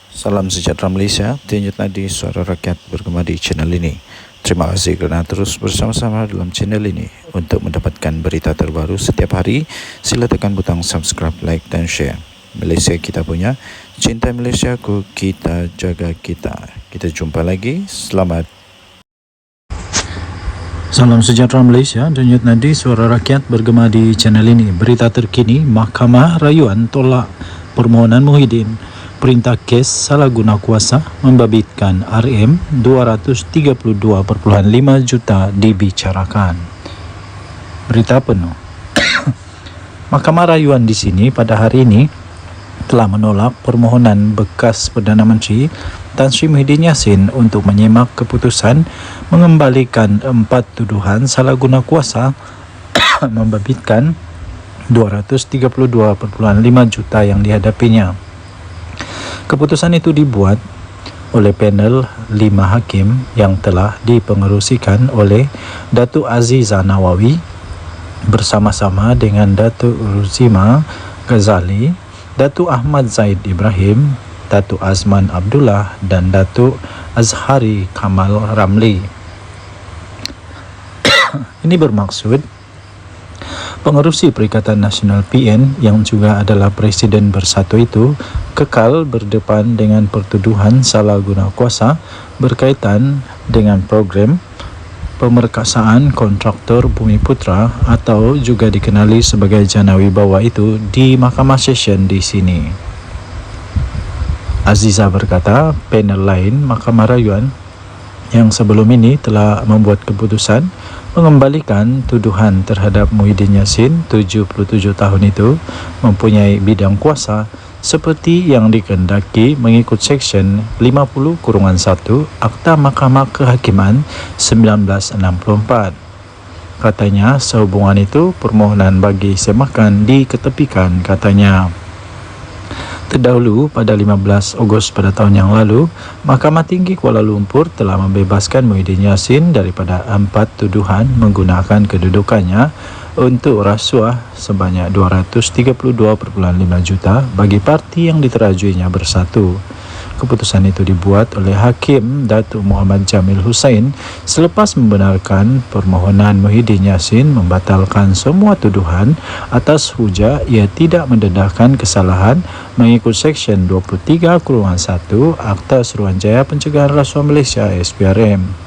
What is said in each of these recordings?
Salam sejahtera Malaysia, Denyut Nadi Suara Rakyat bergema di channel ini. Terima kasih kerana terus bersama-sama dalam channel ini. Untuk mendapatkan berita terbaru setiap hari, sila tekan butang subscribe, like dan share. Malaysia kita punya, cinta Malaysiaku, kita jaga kita. Kita jumpa lagi, selamat. Salam sejahtera Malaysia, Denyut Nadi Suara Rakyat bergema di channel ini. Berita terkini, Mahkamah Rayuan tolak permohonan Muhyiddin. Perintah kes salah guna kuasa membabitkan RM232.5 juta dibicarakan. Berita penuh. Mahkamah Rayuan di sini pada hari ini telah menolak permohonan bekas Perdana Menteri Tan Sri Muhyiddin Yassin untuk menyemak keputusan mengembalikan 4 tuduhan salah guna kuasa membabitkan 232.5 juta yang dihadapinya. Keputusan itu dibuat oleh panel 5 hakim yang telah dipengerusikan oleh Datuk Aziza Nawawi bersama-sama dengan Datuk Ruzima Ghazali, Datuk Ahmad Zaid Ibrahim, Datuk Azman Abdullah dan Datuk Azhari Kamal Ramli. Ini bermaksud pengerusi Perikatan Nasional PN yang juga adalah Presiden Bersatu itu kekal berdepan dengan pertuduhan salah guna kuasa berkaitan dengan program pemerkasaan kontraktor Bumiputra atau juga dikenali sebagai Janawi Bawah itu di Mahkamah Session di sini. Aziza berkata, panel lain Mahkamah Rayuan yang sebelum ini telah membuat keputusan mengembalikan tuduhan terhadap Muhyiddin Yassin 77 tahun itu mempunyai bidang kuasa seperti yang dikehendaki mengikut Seksyen 50-1 Akta Mahkamah Kehakiman 1964. Katanya sehubungan itu permohonan bagi semakan diketepikan katanya. Terdahulu pada 15 Ogos pada tahun yang lalu, Mahkamah Tinggi Kuala Lumpur telah membebaskan Muhyiddin Yassin daripada 4 tuduhan menggunakan kedudukannya untuk rasuah sebanyak 232.5 juta bagi parti yang diterajuinya Bersatu. Keputusan itu dibuat oleh Hakim Datuk Muhammad Jamil Hussein selepas membenarkan permohonan Muhyiddin Yassin membatalkan semua tuduhan atas hujah ia tidak mendedahkan kesalahan mengikut Seksyen 23-1 Akta Suruhanjaya Pencegahan Rasuah Malaysia SPRM.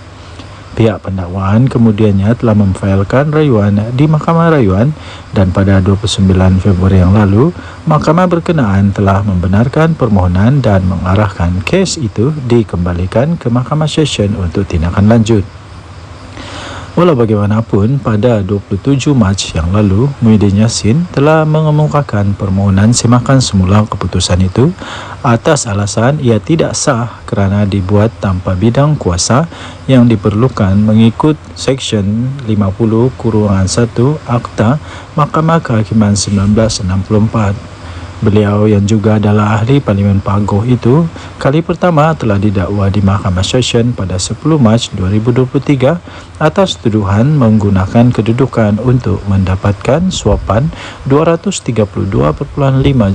Pihak pendakwaan kemudiannya telah memfailkan rayuan di Mahkamah Rayuan dan pada 29 Februari yang lalu, Mahkamah berkenaan telah membenarkan permohonan dan mengarahkan kes itu dikembalikan ke Mahkamah Session untuk tindakan lanjut. Walau bagaimanapun, pada 27 Mac yang lalu, Muhyiddin Yassin telah mengemukakan permohonan semakan semula keputusan itu atas alasan ia tidak sah kerana dibuat tanpa bidang kuasa yang diperlukan mengikut Seksyen 50-1 Akta Mahkamah Kehakiman 1964. Beliau yang juga adalah ahli Parlimen Pagoh itu kali pertama telah didakwa di Mahkamah Session pada 10 Mac 2023 atas tuduhan menggunakan kedudukan untuk mendapatkan suapan 232.5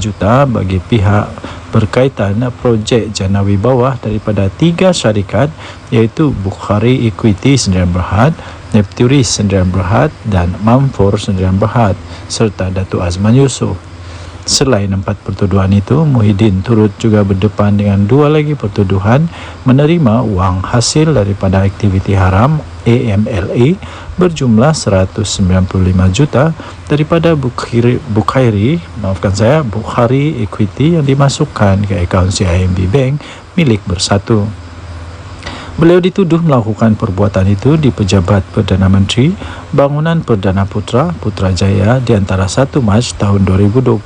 juta bagi pihak berkaitan projek Janawi Bawah daripada 3 syarikat iaitu Bukhari Equity Sdn Bhd, Nepturis Sdn Bhd dan Mamfor Sdn Bhd serta Datuk Azman Yusof. Selain 4 pertuduhan itu, Muhyiddin turut juga berdepan dengan 2 lagi pertuduhan menerima wang hasil daripada aktiviti haram AMLA berjumlah 195 juta daripada Bukhari Equity yang dimasukkan ke akaun CIMB Bank milik Bersatu. Beliau dituduh melakukan perbuatan itu di Pejabat Perdana Menteri Bangunan Perdana Putrajaya di antara 1 Mac tahun 2020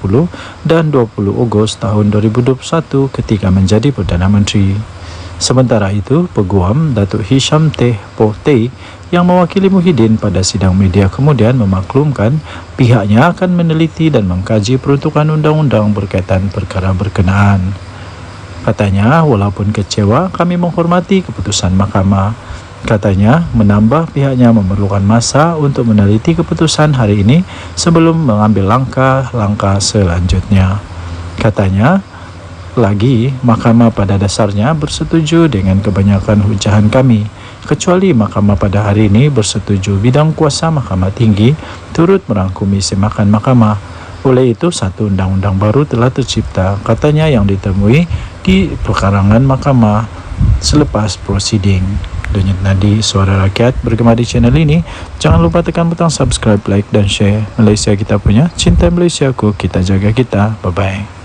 dan 20 Ogos tahun 2021 ketika menjadi Perdana Menteri. Sementara itu, Peguam Datuk Hisham Teh Poh Teh yang mewakili Muhyiddin pada sidang media kemudian memaklumkan pihaknya akan meneliti dan mengkaji peruntukan undang-undang berkaitan perkara berkenaan. Katanya, walaupun kecewa, kami menghormati keputusan mahkamah. Katanya, menambah pihaknya memerlukan masa untuk meneliti keputusan hari ini sebelum mengambil langkah-langkah selanjutnya. Katanya, Lagi, Mahkamah pada dasarnya bersetuju dengan kebanyakan hujahan kami, kecuali Mahkamah pada hari ini bersetuju bidang kuasa Mahkamah Tinggi turut merangkumi semakan Mahkamah. Oleh itu, satu undang-undang baru telah tercipta, katanya yang ditemui di perkarangan Mahkamah selepas prosiding. Denyut nadi suara rakyat bergema di channel ini. Jangan lupa tekan butang subscribe, like dan share. Malaysia kita punya, cinta Malaysiaku, kita jaga kita. Bye-bye.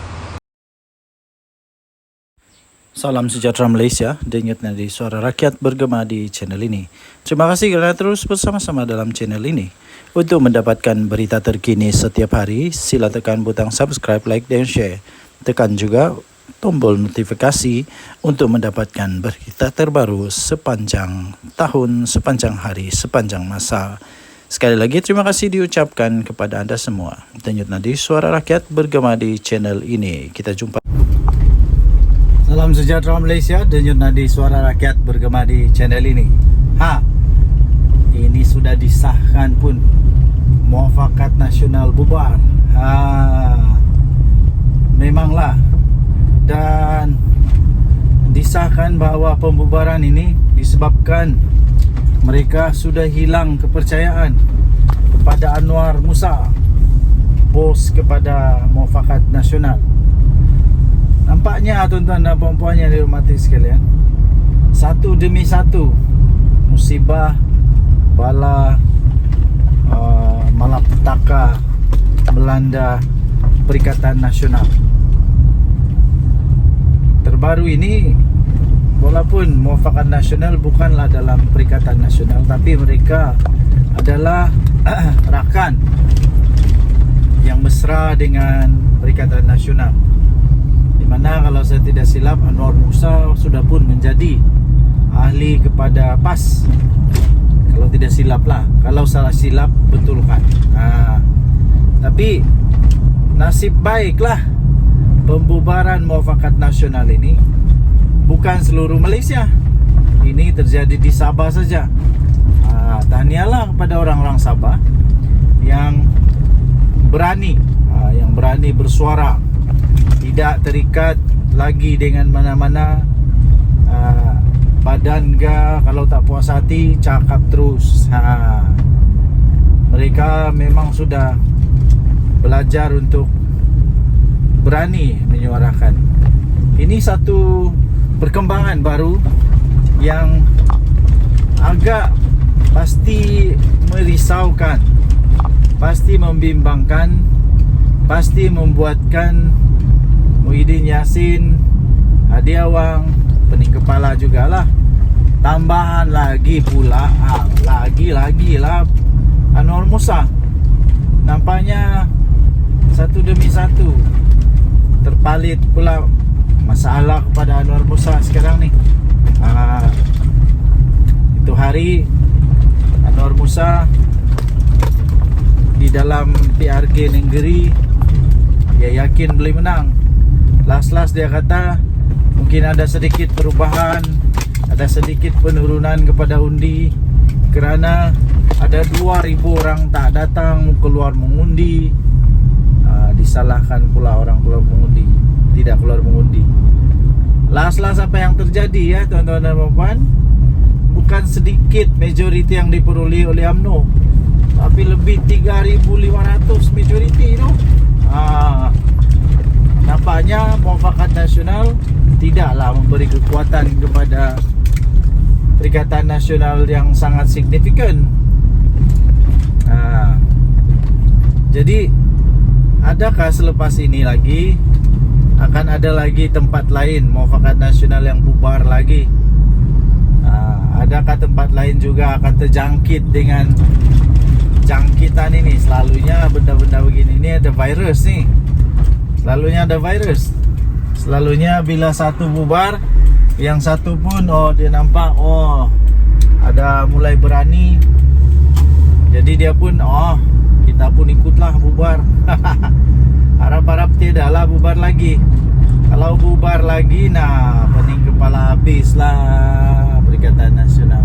Salam sejahtera Malaysia, denyut nadi suara rakyat bergema di channel ini. Terima kasih kerana terus bersama-sama dalam channel ini. Untuk mendapatkan berita terkini setiap hari, sila tekan butang subscribe, like dan share. Tekan juga tombol notifikasi untuk mendapatkan berita terbaru sepanjang tahun, sepanjang hari, sepanjang masa. Sekali lagi terima kasih diucapkan kepada anda semua. Denyut nadi suara rakyat bergema di channel ini. Kita jumpa. Salam sejahtera Malaysia, denyut nadi suara rakyat bergema di channel ini. Ini sudah disahkan pun, Muafakat Nasional bubar. Memanglah, dan disahkan bahawa pembubaran ini disebabkan mereka sudah hilang kepercayaan kepada Anwar Musa, bos kepada Muafakat Nasional. Nampaknya tuan-tuan dan puan-puan yang dihormati sekalian, satu demi satu musibah, bala, malapetaka melanda Perikatan Nasional. Terbaru ini, walaupun Muafakat Nasional bukanlah dalam Perikatan Nasional, tapi mereka adalah rakan yang mesra dengan Perikatan Nasional, di mana kalau saya tidak silap Anwar Musa sudah pun menjadi ahli kepada PAS. Kalau tidak silap lah, kalau salah silap betulkan. Tapi nasib baiklah pembubaran Muafakat Nasional ini bukan seluruh Malaysia. Ini terjadi di Sabah saja. Tahniahlah kepada orang-orang Sabah yang berani, bersuara, tidak terikat lagi dengan mana-mana badan ke. Kalau tak puas hati, cakap terus. Mereka memang sudah belajar untuk berani menyuarakan. Ini satu perkembangan baru yang agak pasti merisaukan, pasti membimbangkan, pasti membuatkan Muhyiddin Yassin, Hadi Awang, pening kepala jugalah. Tambahan lagi pula, lagi lah Anwar Musa. Nampaknya satu demi satu terpalit pula masalah kepada Anwar Musa sekarang ni. Itu hari Anwar Musa di dalam PRG negeri, dia yakin boleh menang. Last dia kata mungkin ada sedikit perubahan, ada sedikit penurunan kepada undi kerana ada 2,000 orang tak datang keluar mengundi. Disalahkan pula orang keluar mengundi, tidak keluar mengundi. Last apa yang terjadi ya tuan-tuan dan puan-puan, bukan sedikit majoriti yang diperoleh oleh UMNO, tapi lebih 3,500 majoriti tu. Nampaknya Muafakat Nasional tidaklah memberi kekuatan kepada Perikatan Nasional yang sangat signifikan. Jadi adakah selepas ini lagi akan ada lagi tempat lain Muafakat Nasional yang bubar lagi? Adakah tempat lain juga akan terjangkit dengan jangkitan ini? Selalunya benda-benda begini ni ada virus ni. Selalunya ada virus. Selalunya bila satu bubar, yang satu pun dia nampak ada mulai berani. Jadi dia pun kita pun ikutlah bubar. Harap-harap tidaklah bubar lagi. Kalau bubar lagi, pening kepala habislah Perikatan Nasional.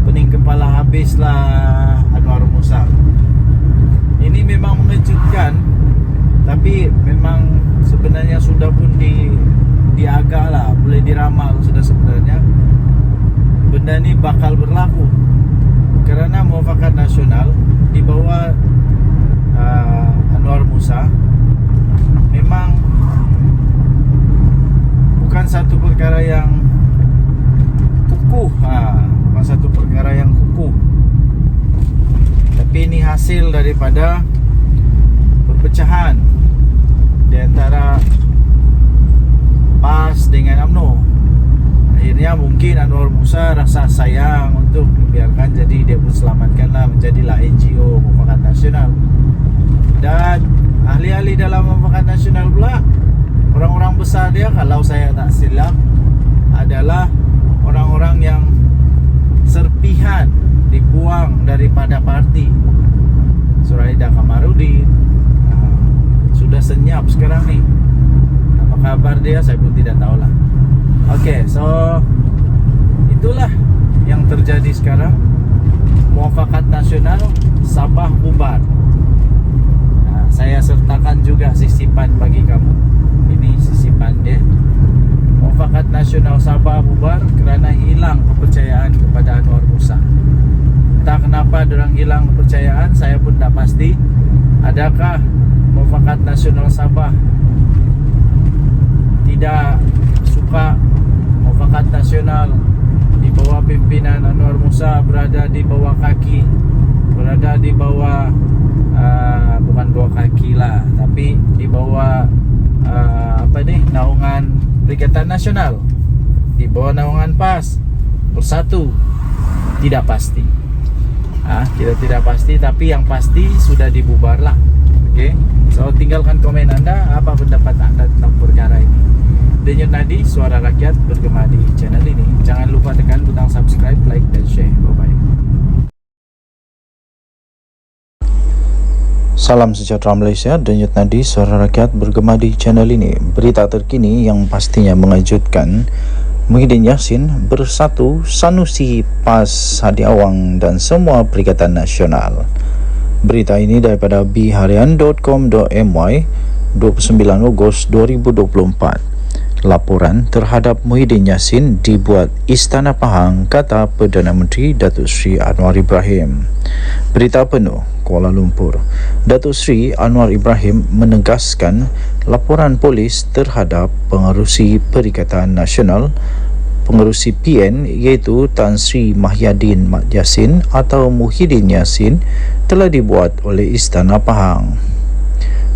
Pening kepala habislah Anwar Musa. Ini memang mengejutkan Tapi memang sebenarnya sudah pun diagak lah, boleh diramal sudah sebenarnya benda ni bakal berlaku kerana muafakat nasional di bawah Anwar Musa memang bukan satu perkara yang kukuh, bukan satu perkara yang kukuh, tapi ini hasil daripada perpecahan di antara PAS dengan UMNO. Akhirnya mungkin Anwar Musa rasa sayang untuk membiarkan, jadi dia pun selamatkanlah menjadilah NGO Muafakat Nasional. Dan ahli-ahli dalam Muafakat Nasional pula, orang-orang besar dia, kalau saya tak silap, adalah orang-orang yang serpihan dibuang daripada parti. Suraida Kamarudin sudah senyap sekarang ni. Apa kabar dia saya pun tidak tahulah. Okey, so itulah yang terjadi sekarang. Muafakat Nasional Sabah bubar. Saya sertakan juga sisipan bagi kamu. Ini sisipan dia. Muafakat Nasional Sabah bubar kerana hilang kepercayaan kepada Anwar Musa. Entah kenapa dorang hilang kepercayaan, saya pun tak pasti. Adakah Muafakat Nasional Sabah tidak suka Muafakat Nasional di bawah pimpinan Anwar Musa berada di bawah kaki, berada di bawah bukan bawah kaki lah, tapi di bawah naungan Perikatan Nasional, di bawah naungan PAS Bersatu? Tidak pasti. Kita tidak pasti, tapi yang pasti sudah dibubar lah. Okey, so tinggalkan komen anda, apa pendapat anda tentang perkara ini. Denyut Nadi, suara rakyat bergema di channel ini. Jangan lupa tekan butang subscribe, like dan share. Bye-bye. Salam sejahtera Malaysia, Denyut Nadi, suara rakyat bergema di channel ini. Berita terkini yang pastinya mengejutkan. Muhyiddin Yassin bersatu, Sanusi, PAS, Hadi Awang dan semua Perikatan Nasional. Berita ini daripada biharian.com.my 29 Ogos 2024. Laporan terhadap Muhyiddin Yassin dibuat Istana Pahang, kata Perdana Menteri Datuk Seri Anwar Ibrahim. Berita penuh, Kuala Lumpur. Datuk Seri Anwar Ibrahim menegaskan laporan polis terhadap pengerusi Perikatan Nasional, pengerusi PN iaitu Tan Sri Mahyadin Mat Yassin atau Muhyiddin Yassin telah dibuat oleh Istana Pahang.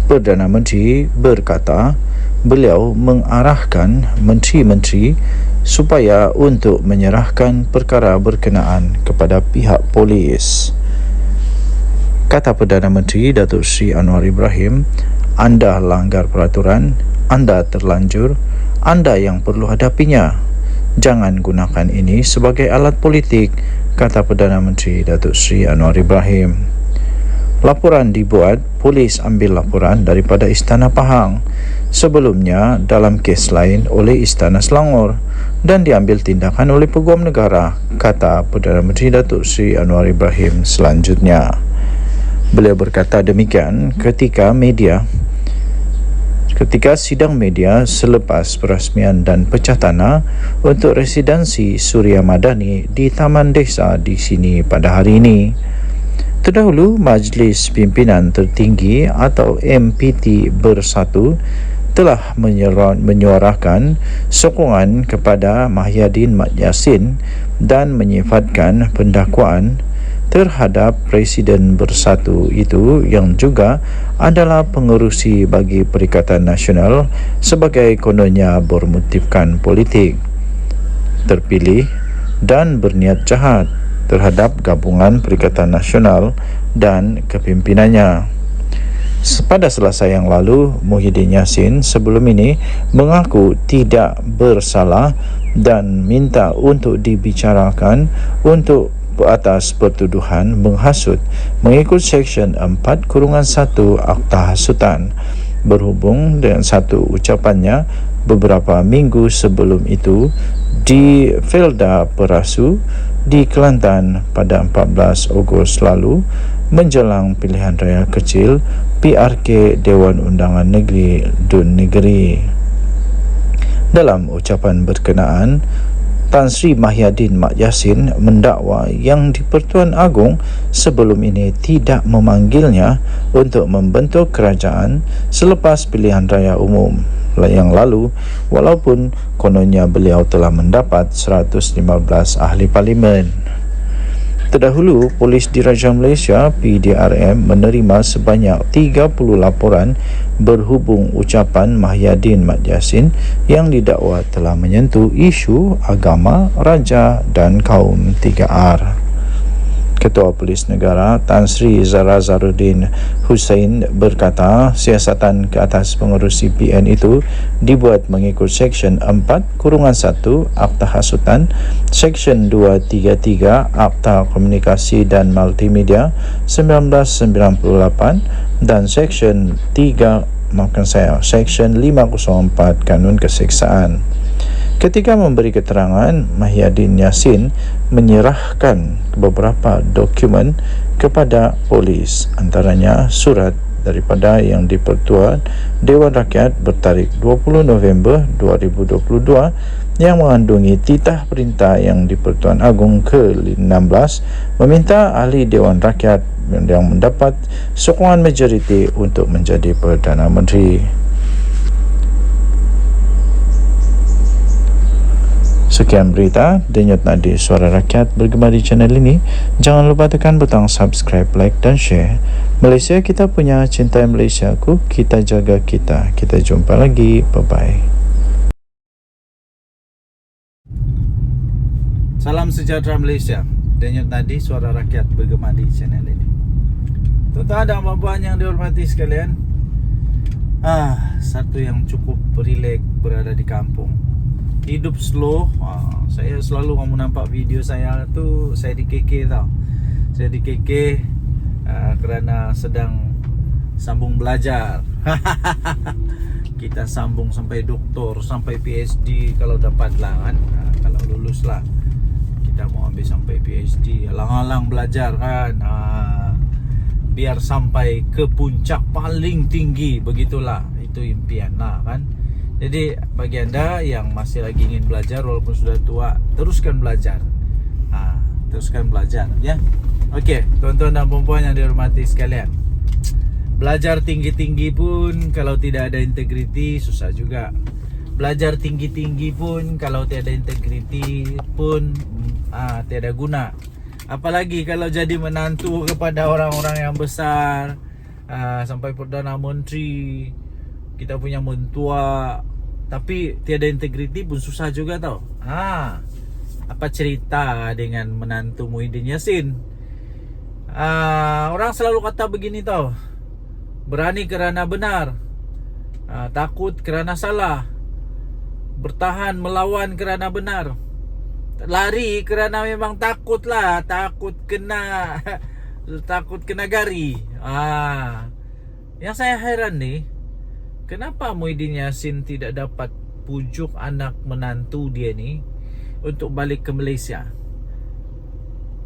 Perdana Menteri berkata beliau mengarahkan menteri-menteri supaya untuk menyerahkan perkara berkenaan kepada pihak polis. Kata Perdana Menteri Datuk Seri Anwar Ibrahim, anda langgar peraturan, anda terlanjur, anda yang perlu hadapinya. Jangan gunakan ini sebagai alat politik, kata Perdana Menteri Datuk Seri Anwar Ibrahim. Laporan dibuat, polis ambil laporan daripada Istana Pahang, sebelumnya dalam kes lain oleh Istana Selangor, dan diambil tindakan oleh Peguam Negara, kata Perdana Menteri Datuk Seri Anwar Ibrahim selanjutnya. Beliau berkata demikian ketika sidang media selepas perasmian dan pecah tanah untuk residensi Suria Madani di Taman Desa di sini pada hari ini. Terdahulu, Majlis Pimpinan Tertinggi atau MPT Bersatu telah menyuarakan sokongan kepada Mahyadin Mat Yassin dan menyifatkan pendakwaan terhadap Presiden Bersatu itu yang juga adalah pengerusi bagi Perikatan Nasional sebagai kononnya bermotifkan politik, terpilih dan berniat jahat terhadap gabungan Perikatan Nasional dan kepimpinannya. Pada Selasa yang lalu, Muhyiddin Yassin sebelum ini mengaku tidak bersalah dan minta untuk dibicarakan untuk atas pertuduhan menghasut mengikut Seksyen 4-1 Akta Hasutan. Berhubung dengan satu ucapannya beberapa minggu sebelum itu di Felda Perasu di Kelantan pada 14 Ogos lalu menjelang pilihan raya kecil PRK Dewan Undangan Negeri Dun Negeri. Dalam ucapan berkenaan, Tan Sri Mahyadin Mat Yassin mendakwa yang di-Pertuan Agong sebelum ini tidak memanggilnya untuk membentuk kerajaan selepas pilihan raya umum yang lalu, walaupun kononnya beliau telah mendapat 115 ahli parlimen. Terdahulu, Polis Diraja Malaysia PDRM menerima sebanyak 30 laporan berhubung ucapan Mahyadin Mat Yassin yang didakwa telah menyentuh isu agama, raja dan kaum 3R. Ketua Polis Negara Tan Sri Zara Zaruddin Hussein berkata siasatan ke atas pengurus CPN itu dibuat mengikut Seksyen 4-1 Akta Hasutan, Seksyen 233 Akta Komunikasi dan Multimedia 1998 dan Seksyen 504 Kanun Keseksaan. Ketika memberi keterangan, Mahyadin Yassin menyerahkan beberapa dokumen kepada polis, antaranya surat daripada Yang di-Pertuan Dewan Rakyat bertarikh 20 November 2022 yang mengandungi titah perintah Yang di-Pertuan Agong ke-16 meminta ahli Dewan Rakyat yang mendapat sokongan majoriti untuk menjadi Perdana Menteri. Sekian berita Denyut Nadi Suara Rakyat bergema di channel ini. Jangan lupa tekan butang subscribe, like dan share. Malaysia kita punya, cintai Malaysia ku, kita jaga kita. Kita jumpa lagi. Bye-bye. Salam sejahtera Malaysia. Denyut Nadi Suara Rakyat bergema di channel ini. Tuan-tuan dan puan-puan yang dihormati sekalian, satu yang cukup rileks berada di kampung. Hidup slow. Saya selalu kamu nampak video saya tu, saya di KK tau. Saya di KK kerana sedang sambung belajar. Kita sambung sampai doktor, sampai PhD kalau dapat lah kan. Kalau lulus lah kita mau ambil sampai PhD. Alang-alang belajar kan. Biar sampai ke puncak paling tinggi, begitulah. Itu impian lah kan. Jadi bagi anda yang masih lagi ingin belajar walaupun sudah tua, teruskan belajar. Teruskan belajar ya. Okey, tuan-tuan dan puan-puan yang dihormati sekalian. Belajar tinggi-tinggi pun kalau tidak ada integriti susah juga. Belajar tinggi-tinggi pun kalau tiada integriti pun tiada guna. Apalagi kalau jadi menantu kepada orang-orang yang besar, sampai Perdana Menteri, kita punya mentua, tapi tiada integriti pun susah juga tau. Apa cerita dengan menantu Muhyiddin Yassin? Orang selalu kata begini tau, berani kerana benar, takut kerana salah, bertahan melawan kerana benar, lari kerana memang takut lah, takut kena gari. Yang saya heran nih, kenapa Muhyiddin Yassin tidak dapat pujuk anak menantu dia ni untuk balik ke Malaysia?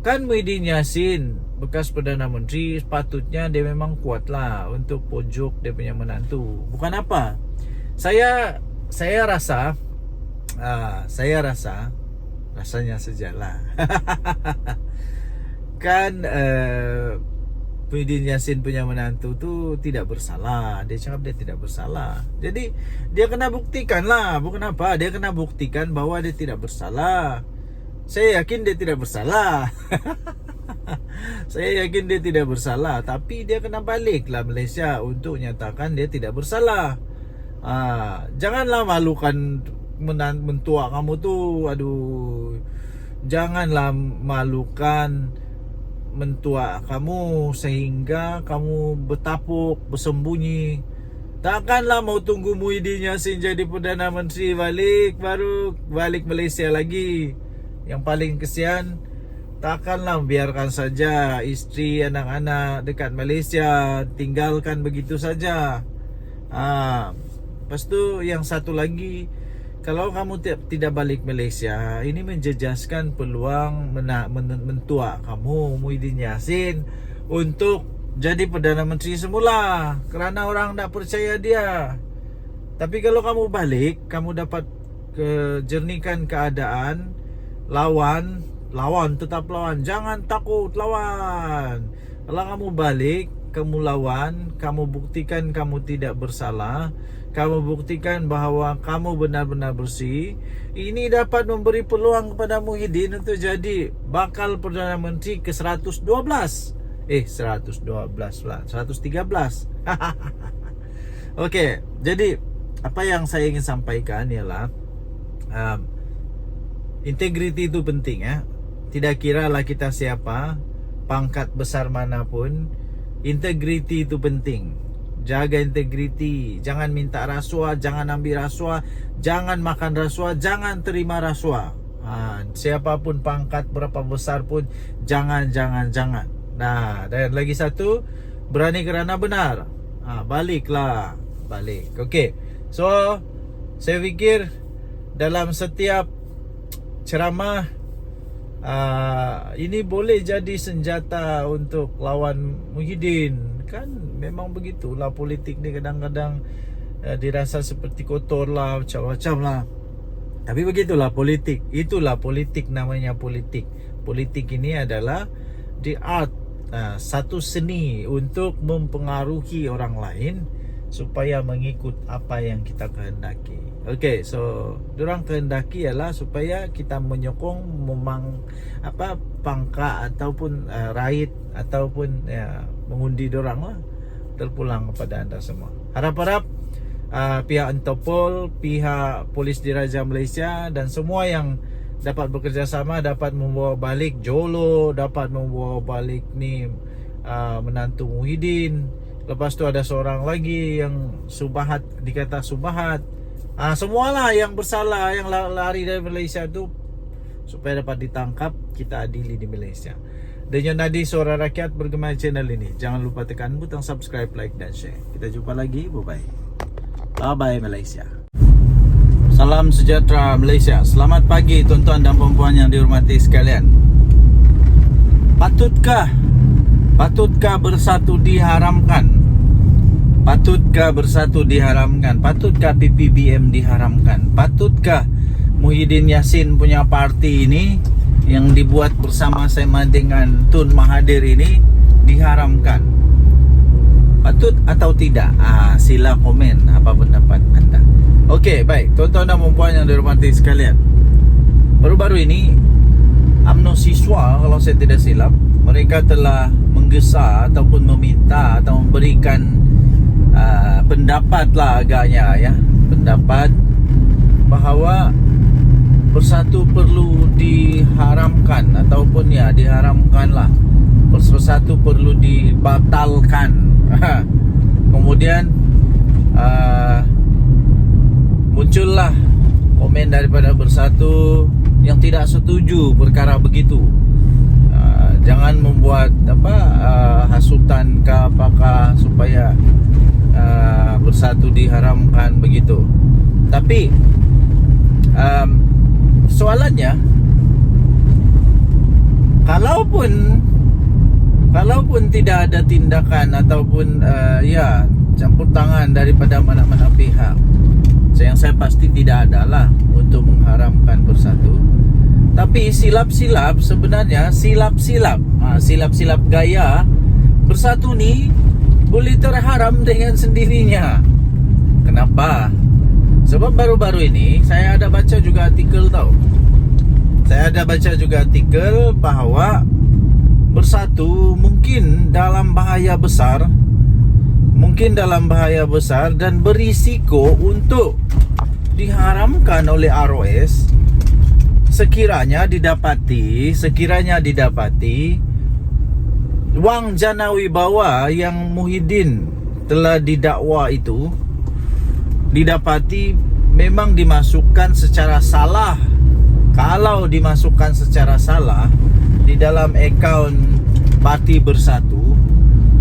Kan Muhyiddin Yassin bekas Perdana Menteri, sepatutnya dia memang kuat lah untuk pujuk dia punya menantu. Bukan apa, saya rasa rasanya sajalah. Kan Muhyiddin Yassin punya menantu tu tidak bersalah. Dia cakap dia tidak bersalah. Jadi dia kena buktikan lah. Bukan apa, dia kena buktikan bahwa dia tidak bersalah. Saya yakin dia tidak bersalah. Saya yakin dia tidak bersalah. Tapi dia kena balik lah Malaysia untuk nyatakan dia tidak bersalah. Janganlah malukan mentua kamu tu. Aduh, janganlah malukan mentua kamu sehingga kamu bertapuk, bersembunyi. Takkanlah mau tunggu Muhyiddin Yassin jadi Perdana Menteri baru balik Malaysia lagi. Yang paling kesian, takkanlah biarkan saja isteri, anak-anak dekat Malaysia, tinggalkan begitu saja. Lepas tu yang satu lagi, kalau kamu tidak balik Malaysia, ini menjejaskan peluang mentua kamu Muhyiddin Yassin untuk jadi Perdana Menteri semula, kerana orang tak percaya dia. Tapi kalau kamu balik, kamu dapat jernihkan keadaan. Lawan, tetap lawan, jangan takut, lawan. Kalau kamu balik, kamu lawan, kamu buktikan kamu tidak bersalah, kamu buktikan bahawa kamu benar-benar bersih. Ini dapat memberi peluang kepada Muhyiddin untuk jadi bakal Perdana Menteri ke 112. 112 lah, 113. Okey, jadi apa yang saya ingin sampaikan ialah integriti itu penting ya. Tidak kiralah kita siapa, pangkat besar manapun, integriti itu penting. Jaga integriti, jangan minta rasuah, jangan ambil rasuah, jangan makan rasuah, jangan terima rasuah. Siapapun pangkat berapa besar pun jangan. Nah, dan lagi satu, berani kerana benar. Baliklah, balik. Okey. So, saya fikir dalam setiap ceramah ini boleh jadi senjata untuk lawan Muhyiddin. Kan memang begitulah politik ni, kadang-kadang dirasa seperti kotor lah, macam-macam lah. Tapi begitulah politik. Itulah politik, namanya politik. Politik ini adalah the art, satu seni untuk mempengaruhi orang lain supaya mengikut apa yang kita kehendaki. Okay, so dorang kehendaki ialah supaya kita menyokong pangkat ataupun raid ataupun mengundi dorang lah. Terpulang kepada anda semua. Harap-harap pihak Interpol, pihak Polis Diraja Malaysia dan semua yang dapat bekerjasama dapat membawa balik Jolo, dapat membawa balik ni menantu Muhyiddin. Lepas tu ada seorang lagi yang Subahat, dikata Subahat. Semualah yang bersalah, yang lari dari Malaysia tu, supaya dapat ditangkap, kita adili di Malaysia. Denyut nadi suara rakyat bergema channel ini. Jangan lupa tekan butang subscribe, like dan share. Kita jumpa lagi. Bye-bye. Bye-bye Malaysia. Salam sejahtera Malaysia. Selamat pagi tuan-tuan dan puan-puan yang dihormati sekalian. Patutkah bersatu diharamkan? Patutkah bersatu diharamkan? Patutkah PPBM diharamkan? Patutkah Muhyiddin Yassin punya parti ini yang dibuat bersama-sama dengan Tun Mahathir ini diharamkan? Patut atau tidak? Sila komen apa pendapat anda. Okey, baik tuan-tuan dan puan-puan yang dihormati sekalian. Baru-baru ini UMNO siswa, kalau saya tidak silap, mereka telah menggesa ataupun meminta atau memberikan pendapat lah agaknya ya, pendapat bahawa bersatu perlu diharamkan ataupun diharamkan lah, bersatu perlu dibatalkan. Kemudian muncullah komen daripada bersatu yang tidak setuju perkara begitu. Jangan membuat hasutan ke apakah supaya bersatu diharamkan begitu. Tapi soalannya, kalaupun tidak ada tindakan ataupun campur tangan daripada mana-mana pihak, yang saya pasti tidak ada lah untuk mengharamkan bersatu. Tapi silap-silap sebenarnya, silap-silap gaya bersatu ni boleh terharam dengan sendirinya. Kenapa? Sebab baru-baru ini saya ada baca juga artikel bahawa bersatu mungkin dalam bahaya besar dan berisiko untuk diharamkan oleh ROS sekiranya didapati wang jana wibawa yang Muhyiddin telah didakwa itu didapati memang dimasukkan secara salah. Kalau dimasukkan secara salah di dalam akaun Parti Bersatu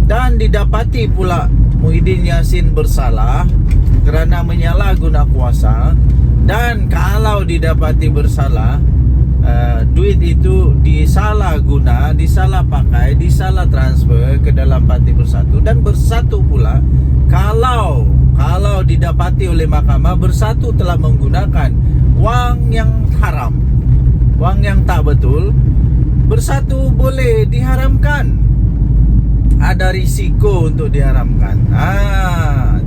dan didapati pula Muhyiddin Yassin bersalah kerana menyalahguna kuasa, Dan kalau didapati bersalah, duit itu disalah guna, disalah pakai, disalah transfer ke dalam Parti Bersatu. Dan Bersatu pula kalau didapati oleh mahkamah Bersatu telah menggunakan wang yang haram, wang yang tak betul, Bersatu boleh diharamkan. Ada risiko untuk diharamkan.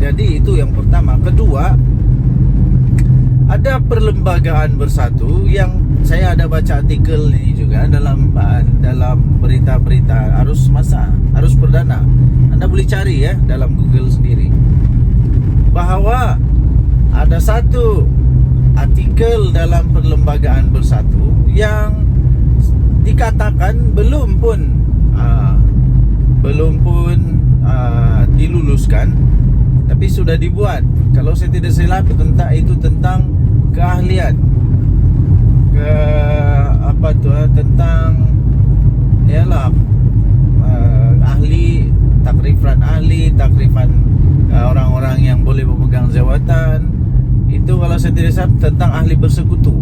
Jadi itu yang pertama. Kedua, ada perlembagaan Bersatu yang saya ada baca artikel ini juga dalam berita-berita arus perdana. Anda boleh cari ya dalam Google sendiri, bahawa ada satu artikel dalam perlembagaan Bersatu yang dikatakan belum pun diluluskan, tapi sudah dibuat. Kalau saya tidak silap tentang keahlian, tentang takrifan orang-orang yang boleh memegang jawatan. Itu kalau saya tidak salah tentang ahli bersekutu,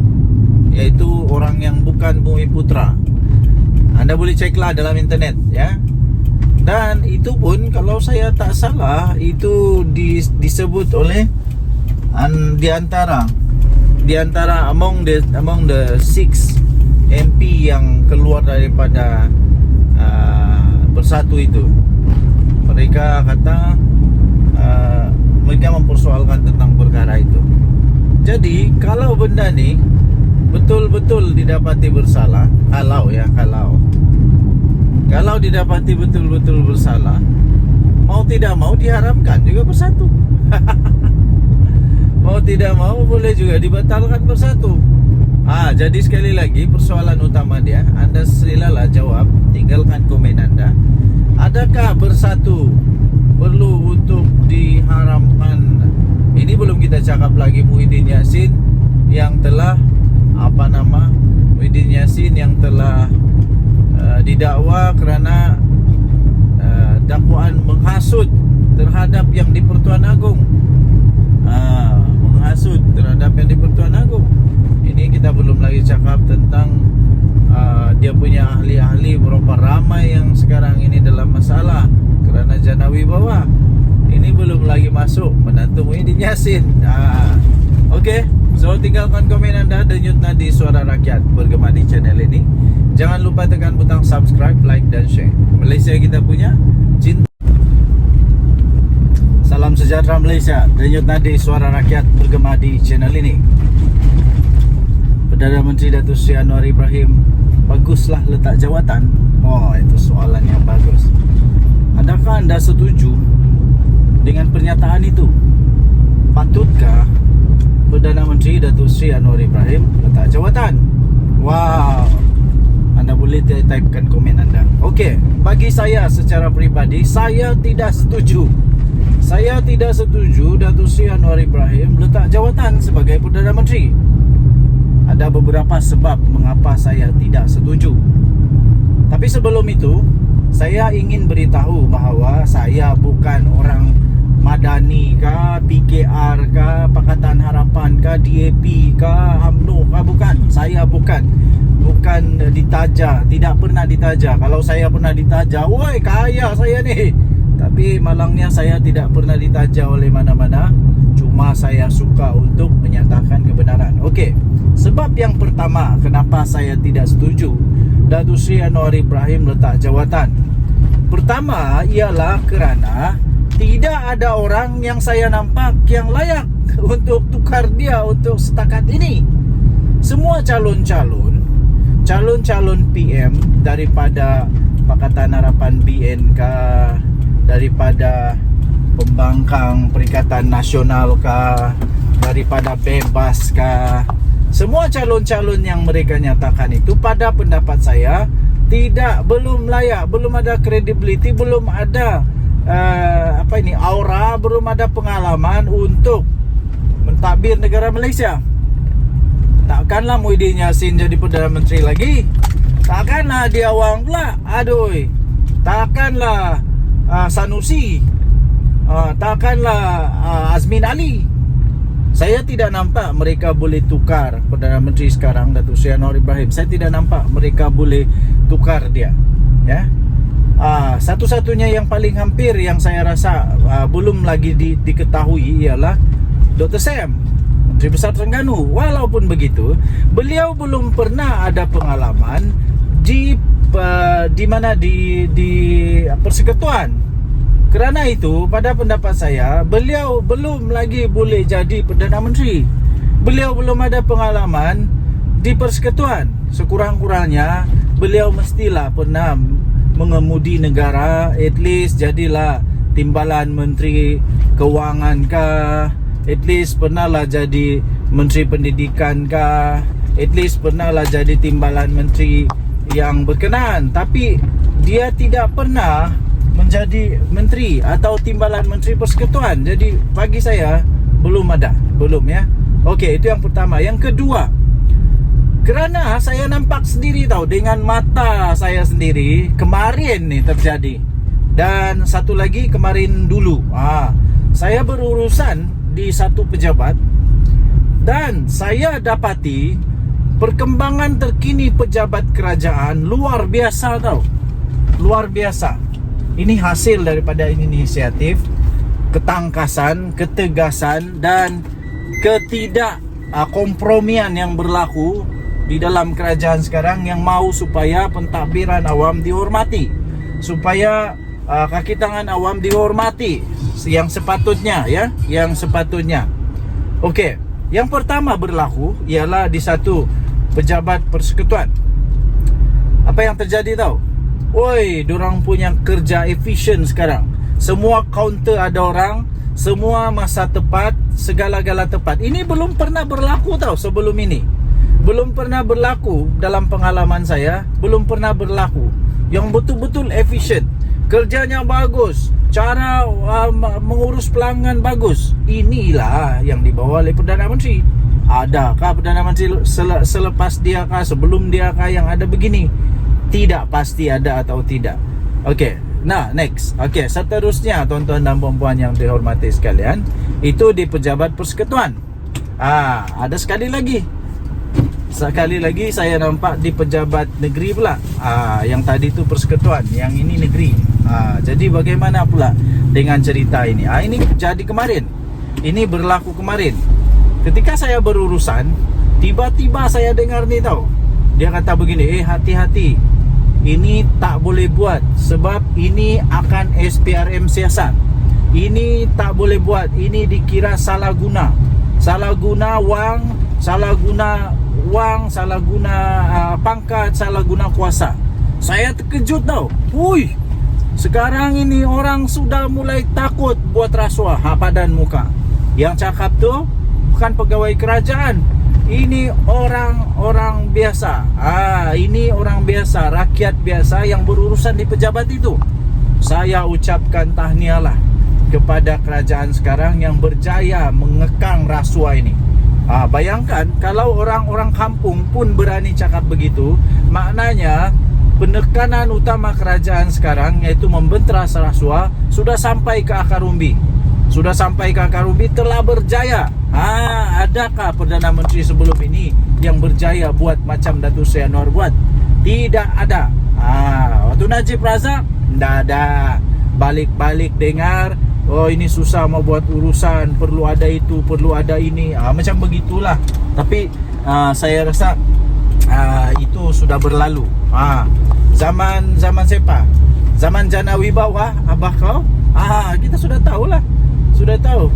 yaitu orang yang bukan Bumi Putra. Anda boleh ceklah dalam internet ya. Dan itu pun kalau saya tak salah itu disebut oleh di antara among the 6 MP yang keluar daripada Bersatu itu. Mereka kata mereka mempersoalkan tentang perkara itu. Jadi kalau benda ni betul-betul didapati bersalah, kalau didapati betul-betul bersalah, mau tidak mau diharamkan juga Bersatu. Mau tidak mau boleh juga dibatalkan Bersatu. Jadi sekali lagi persoalan utama dia, Anda silalah jawab, tinggalkan komen Anda. Adakah Bersatu perlu untuk diharamkan? Ini belum kita cakap lagi Muhyiddin Yassin yang telah didakwa kerana dakwaan menghasut terhadap yang di Pertuan Agong. Menghasut terhadap yang di Pertuan Agong. Ini kita belum lagi cakap tentang dia punya ahli-ahli, berapa ramai yang sekarang ini dalam masalah kerana jana wibawa. Ini belum lagi masuk menantu Muhyiddin Yassin. Okey, so tinggalkan komen anda, denyut nadi suara rakyat bergema di channel ini. Jangan lupa tekan butang subscribe, like dan share. Malaysia kita punya, cinta. Salam sejahtera Malaysia, denyut nadi suara rakyat bergema di channel ini. Perdana Menteri Datuk Seri Anwar Ibrahim, baguslah letak jawatan. Itu soalan yang bagus. Adakah anda setuju dengan pernyataan itu? Patutkah Perdana Menteri Datuk Seri Anwar Ibrahim letak jawatan? Anda boleh typekan komen anda. Okey, bagi saya secara peribadi, saya tidak setuju. Saya tidak setuju Datuk Seri Anwar Ibrahim letak jawatan sebagai Perdana Menteri. Ada beberapa sebab mengapa saya tidak setuju. Tapi sebelum itu, saya ingin beritahu bahawa saya bukan orang Madani kah, PKR kah, Pakatan Harapan kah, DAP kah, UMNO kah, bukan. Saya bukan ditaja, tidak pernah ditaja. Kalau saya pernah ditaja, woi kaya saya ni. Tapi malangnya saya tidak pernah ditaja oleh mana-mana. Cuma saya suka untuk menyatakan kebenaran. Okey, sebab yang pertama kenapa saya tidak setuju Datuk Seri Anwar Ibrahim letak jawatan. Pertama ialah kerana tidak ada orang yang saya nampak yang layak untuk tukar dia untuk setakat ini. Semua calon-calon PM daripada Pakatan Harapan BN kah, daripada Pembangkang Perikatan Nasional kah, daripada Bebas kah, semua calon-calon yang mereka nyatakan itu pada pendapat saya belum layak, belum ada credibility, belum ada aura, belum ada pengalaman untuk mentadbir negara Malaysia. Takkanlah Muhyiddin Yassin jadi Perdana Menteri lagi. Takkanlah dia Wang pula. Takkanlah Sanusi. Takkanlah Azmin Ali. Saya tidak nampak mereka boleh tukar Perdana Menteri sekarang, Datuk Seri Anwar Ibrahim. Saya tidak nampak mereka boleh tukar dia. Ya. Satu-satunya yang paling hampir yang saya rasa belum lagi diketahui ialah Dr. Sam, Menteri Besar Terengganu. Walaupun begitu, beliau belum pernah ada pengalaman di persekutuan. Kerana itu, pada pendapat saya, beliau belum lagi boleh jadi Perdana Menteri. Beliau belum ada pengalaman di persekutuan. Sekurang-kurangnya, beliau mestilah pernah mengemudi negara. At least jadilah Timbalan Menteri Kewangan kah, at least pernahlah jadi Menteri Pendidikan kah, at least pernahlah jadi Timbalan Menteri yang berkenaan. Tapi dia tidak pernah menjadi menteri atau timbalan menteri persekutuan. Jadi bagi saya belum ada, belum ya. Okey, itu yang pertama. Yang kedua, kerana saya nampak sendiri tahu dengan mata saya sendiri kemarin ni terjadi. Dan satu lagi kemarin dulu. Saya berurusan di satu pejabat dan saya dapati perkembangan terkini pejabat kerajaan luar biasa tahu. Luar biasa. Ini hasil daripada inisiatif, ketangkasan, ketegasan dan kompromian yang berlaku di dalam kerajaan sekarang yang mahu supaya pentadbiran awam dihormati, supaya kaki tangan awam dihormati yang sepatutnya ya, yang sepatutnya. Okey, yang pertama berlaku ialah di satu pejabat persekutuan. Apa yang terjadi tahu? Oi, dorang punya kerja efisien sekarang. Semua kaunter ada orang, semua masa tepat, segala-gala tepat. Ini belum pernah berlaku tahu sebelum ini. Belum pernah berlaku dalam pengalaman saya, belum pernah berlaku. Yang betul-betul efisien. Kerjanya bagus, cara mengurus pelanggan bagus. Inilah yang dibawa oleh Perdana Menteri. Adakah Perdana Menteri selepas dia kah, sebelum dia kah yang ada begini? Tidak pasti ada atau tidak. Okey, nah next. Okey, seterusnya tuan-tuan dan puan-puan yang dihormati sekalian, itu di pejabat persekutuan. Ada sekali lagi saya nampak di pejabat negeri pula. Yang tadi tu persekutuan, yang ini negeri. Jadi bagaimana pula dengan cerita ini? Ini jadi kemarin. Ini berlaku kemarin. Ketika saya berurusan, tiba-tiba saya dengar ni tahu. Dia kata begini, hati-hati. Ini tak boleh buat sebab ini akan SPRM siasat. Ini tak boleh buat, ini dikira salah guna. Salah guna wang, salah guna pangkat, salah guna kuasa. Saya terkejut tau. Hui, sekarang ini orang sudah mulai takut buat rasuah padan muka. Yang cakap tu bukan pegawai kerajaan. Ini orang biasa. Ini orang biasa, rakyat biasa yang berurusan di pejabat itu. Saya ucapkan tahniahlah kepada kerajaan sekarang yang berjaya mengekang rasuah ini. Bayangkan kalau orang-orang kampung pun berani cakap begitu, maknanya penekanan utama kerajaan sekarang iaitu membenteras rasuah sudah sampai ke akar umbi. Sudah sampai ke akar umbi, telah berjaya. Adakah Perdana Menteri sebelum ini yang berjaya buat macam Datuk Seri Anwar buat? Tidak ada. Waktu Najib Razak, tidak ada. Balik-balik dengar, oh ini susah mau buat urusan, perlu ada itu, perlu ada ini. Macam begitulah. Tapi saya rasa itu sudah berlalu. Zaman siapa? Zaman Jana Wibawa, abah kau? Kita sudah tahulah. Sudah tahu.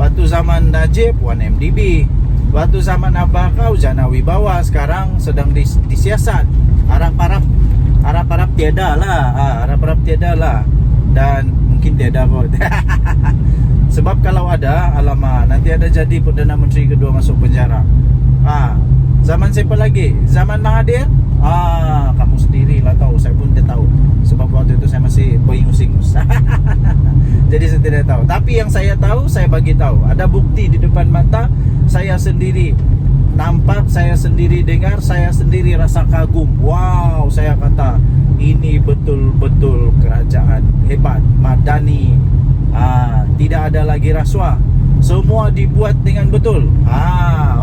Waktu zaman Najib 1MDB, waktu zaman abah kau Jana Wibawa, sekarang sedang disiasat. Harap-harap tiada lah. Harap-harap tiada lah. Dan mungkin tiada kot. Sebab kalau ada, alamak, nanti ada jadi Perdana Menteri kedua masuk penjara. Zaman siapa lagi? Zaman Mahathir? Kamu sendirilah tahu. Saya pun tidak tahu. Sebab waktu itu saya masih beringus-ingus. Jadi saya tidak tahu. Tapi yang saya tahu, saya bagi tahu. Ada bukti di depan mata. Saya sendiri nampak, saya sendiri dengar, saya sendiri rasa kagum. Wow, saya kata ini betul-betul kerajaan hebat, madani. Tidak ada lagi rasuah. semua dibuat dengan betul.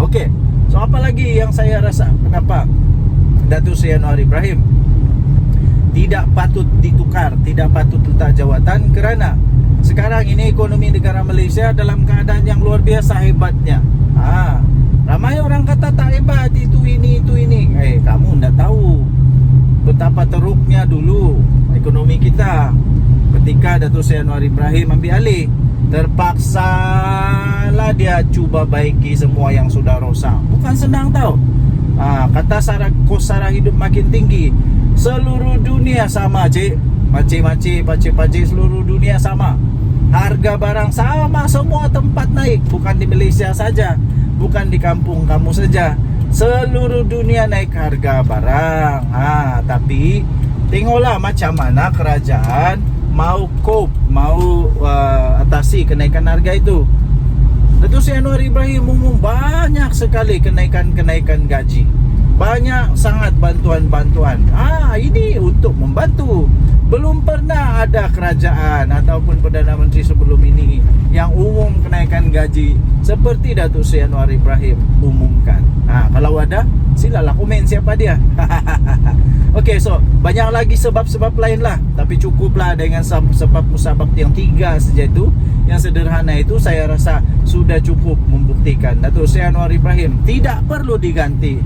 Okey. So apa lagi yang saya rasa kenapa Datuk Seri Anwar Ibrahim tidak patut ditukar, tidak patut letak jawatan, kerana sekarang ini ekonomi negara Malaysia dalam keadaan yang luar biasa hebatnya. Ramai orang kata tak hebat, itu ini. Kamu tidak tahu betapa teruknya dulu ekonomi kita ketika Datuk Seri Anwar Ibrahim ambil alih. Terpaksalah dia cuba baiki semua yang sudah rosak. Bukan senang tau. Kata kos sara hidup makin tinggi. Seluruh dunia sama, cik. Pakcik seluruh dunia sama. Harga barang sama, semua tempat naik. Bukan di Malaysia saja, bukan di kampung kamu saja, seluruh dunia naik harga barang. Tapi tengoklah macam mana kerajaan mau cope, mau atasi kenaikan harga itu. Datuk Seri Anwar Ibrahim umum banyak sekali kenaikan gaji. Banyak sangat bantuan-bantuan. Ini untuk membantu. Belum pernah ada kerajaan ataupun Perdana Menteri sebelum ini yang umum kenaikan gaji seperti Datuk Seri Anwar Ibrahim umumkan. Kalau ada, silalah komen siapa dia. Okey, so banyak lagi sebab-sebab lain lah, tapi cukuplah dengan sebab musabab yang 3 saja itu. Yang sederhana itu saya rasa sudah cukup membuktikan Datuk Seri Anwar Ibrahim tidak perlu diganti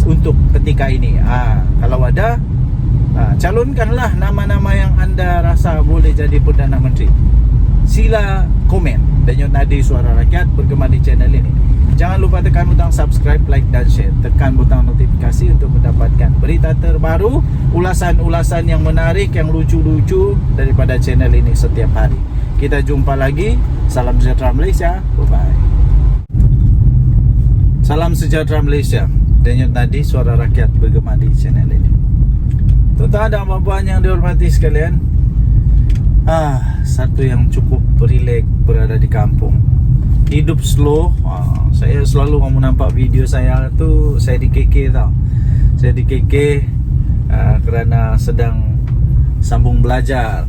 untuk ketika ini. Kalau ada, calonkanlah nama-nama yang anda rasa boleh jadi Perdana Menteri. Sila komen. Denyut Nadi Suara Rakyat bergema di channel ini. Jangan lupa tekan butang subscribe, like dan share. Tekan butang notifikasi untuk mendapatkan berita terbaru, ulasan-ulasan yang menarik, yang lucu-lucu daripada channel ini setiap hari. Kita jumpa lagi. Salam sejahtera Malaysia. Bye-bye. Salam sejahtera Malaysia. Denyut Nadi Suara Rakyat bergema di channel ini. Tuan-tuan dan puan-puan yang dihormati sekalian, satu yang cukup rileks berada di kampung. Hidup slow. Saya selalu kamu nampak video saya tu, saya di KK tau. Saya di KK kerana sedang sambung belajar.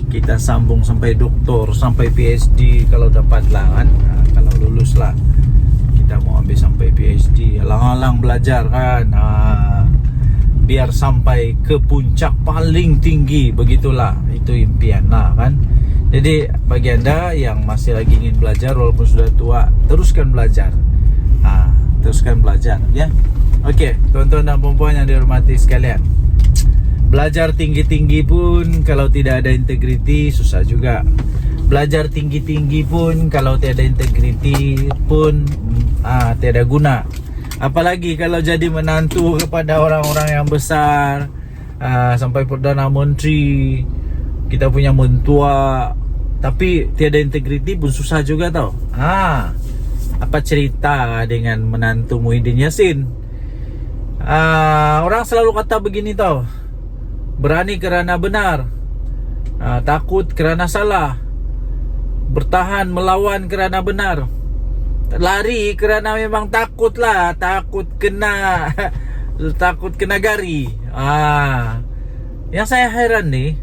Kita sambung sampai doktor, sampai PhD kalau dapat lah kan. Kalau lulus lah, kita mau ambil sampai PhD. Alang-alang belajar kan. Biar sampai ke puncak paling tinggi. Begitulah, itu impian lah kan. Jadi bagi anda yang masih lagi ingin belajar walaupun sudah tua, teruskan belajar. Teruskan belajar ya. Okey, tuan-tuan dan puan-puan yang dihormati sekalian, belajar tinggi-tinggi pun kalau tidak ada integriti susah juga. Belajar tinggi-tinggi pun kalau tiada integriti pun tiada guna. Apalagi kalau jadi menantu kepada orang-orang yang besar, sampai Perdana Menteri, kita punya mentua, tapi tiada integriti pun susah juga tau. Apa cerita dengan menantu Muhyiddin Yassin? Orang selalu kata begini tau, berani kerana benar, takut kerana salah, bertahan melawan kerana benar, lari kerana memang takut lah, takut kena gari. Yang saya heran nih,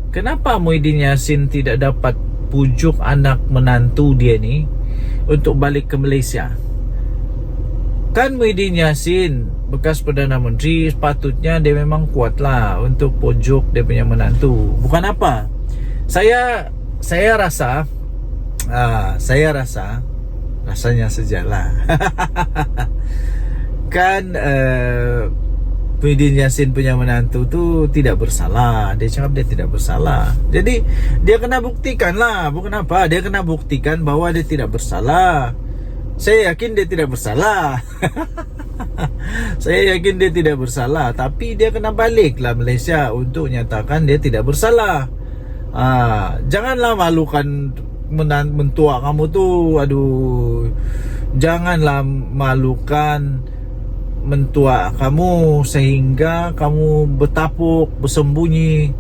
kenapa Muhyiddin Yassin tidak dapat pujuk anak menantu dia ni untuk balik ke Malaysia? Kan Muhyiddin Yassin bekas Perdana Menteri, sepatutnya dia memang kuat lah untuk pujuk dia punya menantu. Bukan apa, saya rasa rasanya sajalah. Kan Muhyiddin Yassin punya menantu tu tidak bersalah. Dia cakap dia tidak bersalah. Jadi dia kena buktikan lah. Bukan apa, dia kena buktikan bahwa dia tidak bersalah. Saya yakin dia tidak bersalah. Saya yakin dia tidak bersalah. Tapi dia kena balik lah Malaysia untuk nyatakan dia tidak bersalah. Janganlah malukan mentua kamu tu. Aduh, janganlah malukan mentua kamu sehingga kamu bertapuk, bersembunyi.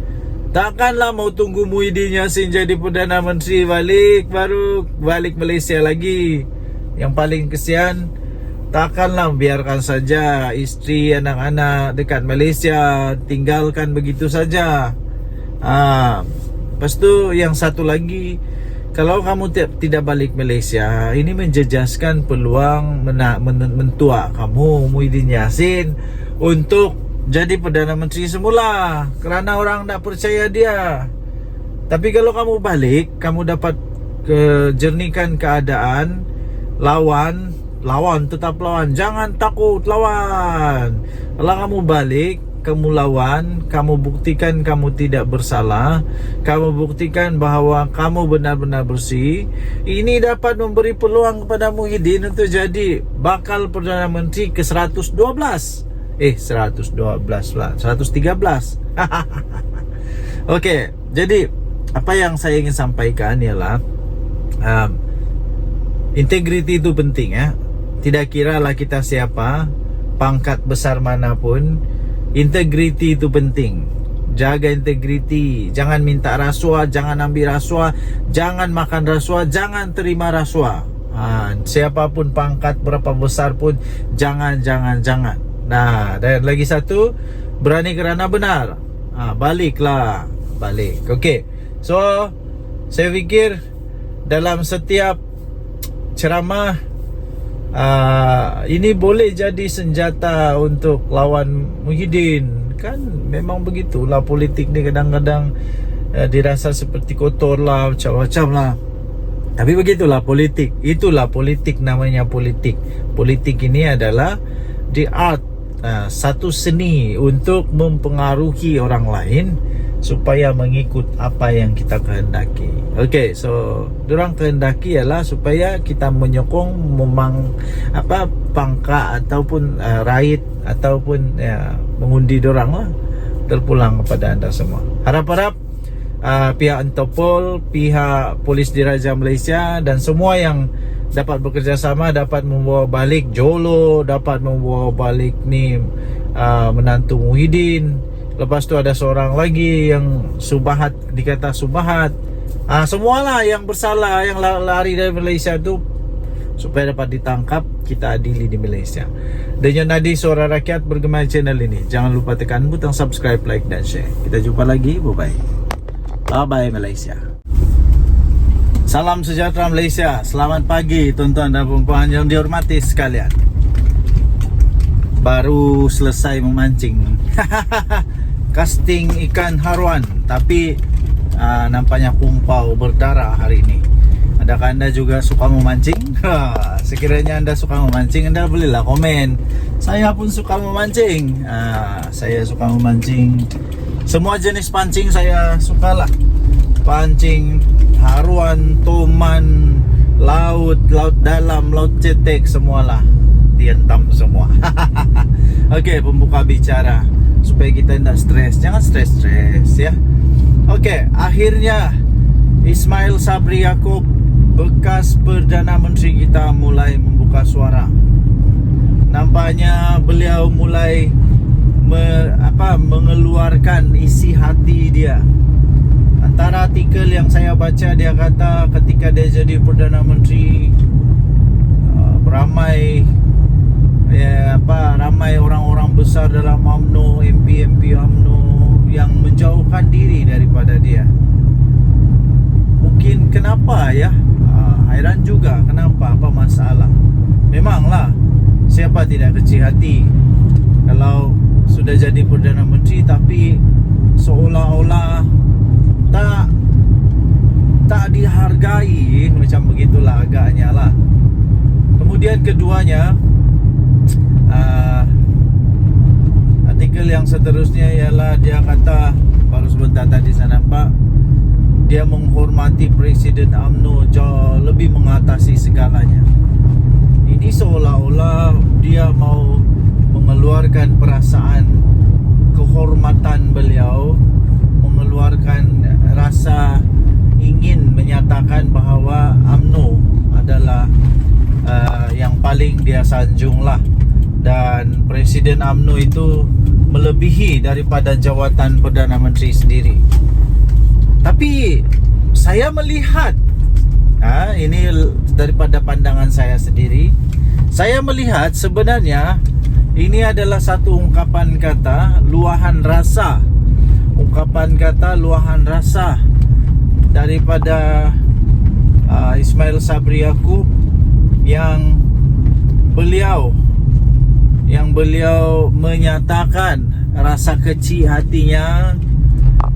Takkanlah mau tunggu Muhyiddin Yassin jadi Perdana Menteri baru balik Malaysia lagi. Yang paling kesian, takkanlah biarkan saja isteri, anak-anak dekat Malaysia, tinggalkan begitu saja. Lepas tu yang satu lagi, kalau kamu tidak balik Malaysia, ini menjejaskan peluang mentua kamu Muhyiddin Yassin untuk jadi Perdana Menteri semula, kerana orang tak percaya dia. Tapi kalau kamu balik, kamu dapat jernihkan keadaan. Lawan, tetap lawan, jangan takut, lawan. Kalau kamu balik, kamu lawan, kamu buktikan kamu tidak bersalah, kamu buktikan bahawa kamu benar-benar bersih. Ini dapat memberi peluang kepada Muhyiddin untuk jadi bakal Perdana Menteri ke 112. 112 lah, 113. Okey, jadi apa yang saya ingin sampaikan ialah integriti itu penting ya. Tidak kiralah kita siapa, pangkat besar manapun, integriti itu penting. Jaga integriti, jangan minta rasuah, jangan ambil rasuah, jangan makan rasuah, jangan terima rasuah. Siapapun pangkat berapa besar pun jangan. Nah, dan lagi satu, berani kerana benar. Balik. Okey. So, saya fikir dalam setiap ceramah ini boleh jadi senjata untuk lawan Muhyiddin. Kan memang begitulah politik ni, kadang-kadang dirasa seperti kotor lah, macam-macam lah. Tapi begitulah politik. Itulah politik, namanya politik. Politik ini adalah the art, satu seni untuk mempengaruhi orang lain supaya mengikut apa yang kita kehendaki. Okey, so dorang kehendaki ialah supaya kita menyokong pangkat ataupun raid ataupun mengundi dorang lah, terpulang kepada anda semua. Harap-harap pihak Interpol, pihak Polis Diraja Malaysia dan semua yang dapat bekerjasama dapat membawa balik Jolo, dapat membawa balik ni menantu Muhyiddin. Lepas tu ada seorang lagi yang Subahat, dikata Subahat. Semualah yang bersalah, yang lari dari Malaysia tu, supaya dapat ditangkap, kita adili di Malaysia. Denyut nadi suara rakyat bergema channel ini. Jangan lupa tekan butang subscribe, like dan share. Kita jumpa lagi. Bye-bye. Bye-bye Malaysia. Salam sejahtera Malaysia. Selamat pagi tuan-tuan dan puan-puan yang dihormati sekalian. Baru selesai memancing. Casting ikan haruan, tapi nampaknya kumpau berdarah hari ini. Adakah anda juga suka memancing? Sekiranya anda suka memancing, anda bolehlah komen. Saya pun suka memancing. Saya suka memancing. Semua jenis pancing saya sukalah. Pancing haruan, toman, laut dalam, laut cetek, semualah dihentam semua. Okey, pembuka bicara supaya kita tidak stres. Jangan stres ya. Okey, akhirnya Ismail Sabri Yaakob, bekas Perdana Menteri kita, mulai membuka suara. Nampaknya beliau mulai mengeluarkan isi hati dia. Antara artikel yang saya baca, dia kata ketika dia jadi Perdana Menteri, ramai orang-orang besar dalam UMNO, MP UMNO yang menjauhkan diri daripada dia. Mungkin kenapa ya? Hairan juga kenapa, apa masalah. Memanglah, siapa tidak kecil hati kalau sudah jadi Perdana Menteri tapi seolah-olah tak dihargai, macam begitulah agaknya lah. Kemudian keduanya, artikel yang seterusnya ialah dia kata, baru sebentar tadi saya nampak, dia menghormati Presiden UMNO jauh lebih mengatasi segalanya. Ini seolah-olah dia mau mengeluarkan perasaan kehormatan beliau, mengeluarkan rasa ingin menyatakan bahawa UMNO adalah yang paling dia sanjung lah. Dan Presiden UMNO itu melebihi daripada jawatan Perdana Menteri sendiri. Tapi saya melihat, ini daripada pandangan saya sendiri, saya melihat sebenarnya ini adalah satu ungkapan kata luahan rasa. Ungkapan kata luahan rasa daripada Ismail Sabri Yaakob yang beliau menyatakan rasa kecil hatinya,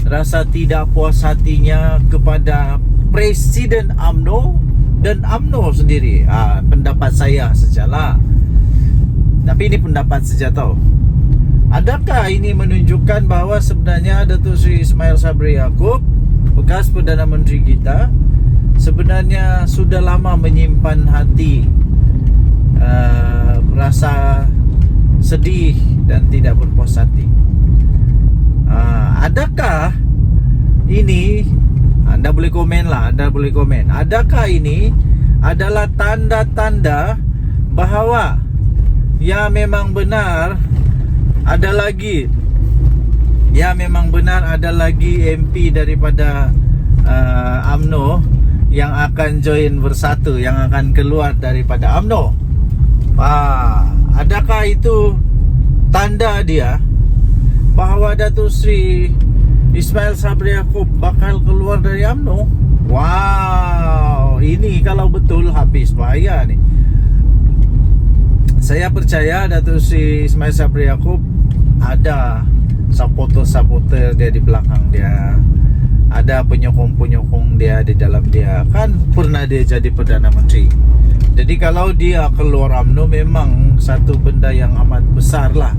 rasa tidak puas hatinya kepada Presiden UMNO dan UMNO sendiri. Pendapat saya sajalah, tapi ini pendapat saja tau. Adakah ini menunjukkan bahawa sebenarnya Datuk Seri Ismail Sabri Yaakob, bekas Perdana Menteri kita, sebenarnya sudah lama menyimpan hati rasa sedih dan tidak berpuas hati? Adakah ini, anda boleh komen lah, anda boleh komen, adakah ini adalah tanda-tanda bahawa ya memang benar ada lagi MP daripada UMNO yang akan join Bersatu, yang akan keluar daripada UMNO? Adakah itu tanda dia bahawa Datuk Seri Ismail Sabri Yaakob bakal keluar dari UMNO? Wow, ini kalau betul habis bahaya nih. Saya percaya Datuk Seri Ismail Sabri Yaakob ada supporter-supporter dia di belakang dia, ada penyokong-penyokong dia di dalam dia. Kan pernah dia jadi Perdana Menteri. Jadi kalau dia keluar UMNO memang satu benda yang amat besar lah,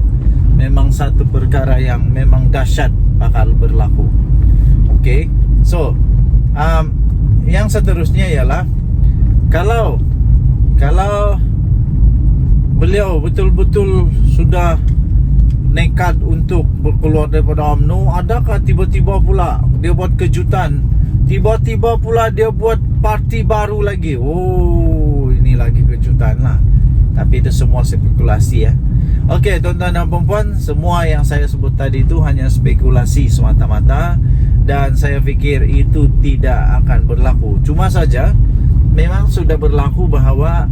memang satu perkara yang memang dahsyat bakal berlaku. Okay, so yang seterusnya ialah kalau beliau betul-betul sudah nekat untuk berkeluar daripada UMNO, adakah tiba-tiba pula dia buat kejutan, tiba-tiba pula dia buat parti baru lagi? Oh, ini lagi kejutan lah. Tapi itu semua spekulasi ya. Okey, tuan-tuan dan puan-puan, semua yang saya sebut tadi itu hanya spekulasi semata-mata, dan saya fikir itu tidak akan berlaku. Cuma saja memang sudah berlaku bahawa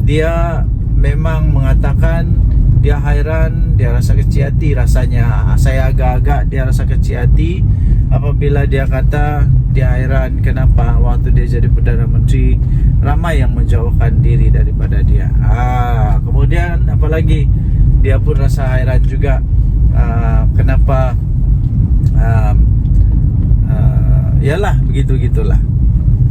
dia memang mengatakan dia hairan, dia rasa kecil hati. Rasanya saya agak-agak dia rasa kecil hati apabila dia kata dia hairan kenapa waktu dia jadi Perdana Menteri ramai yang menjauhkan diri daripada dia. Kemudian apalagi dia pun rasa hairan juga kenapa yalah begitu-gitulah.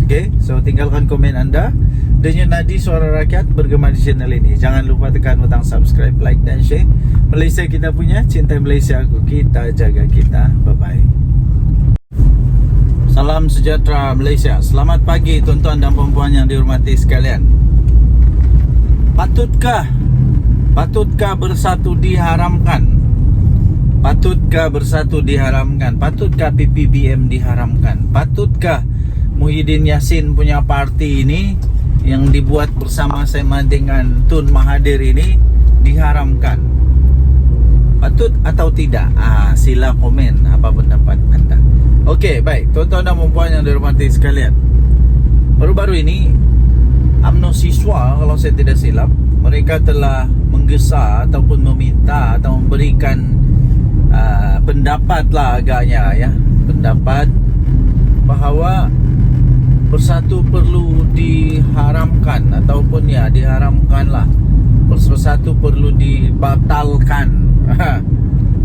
Okay, so tinggalkan komen anda. Denyut nadi suara rakyat bergema di channel ini. Jangan lupa tekan butang subscribe, like dan share. Malaysia kita punya, cinta Malaysia aku, kita jaga kita. Bye-bye. Salam sejahtera Malaysia. Selamat pagi tuan-tuan dan puan-puan yang dihormati sekalian. Patutkah bersatu diharamkan? Patutkah bersatu diharamkan? Patutkah PPBM diharamkan? Patutkah Muhyiddin Yassin punya parti ini yang dibuat bersama-sama dengan Tun Mahathir ini diharamkan? Patut atau tidak? Sila komen apa pendapat anda. Okey, baik tuan-tuan dan puan-puan yang dihormati sekalian. Baru-baru ini UMNO siswa, kalau saya tidak silap, mereka telah menggesa ataupun meminta atau memberikan pendapat lah agaknya ya, pendapat bahawa Bersatu perlu diharamkan ataupun ya diharamkan lah, Bersatu perlu dibatalkan.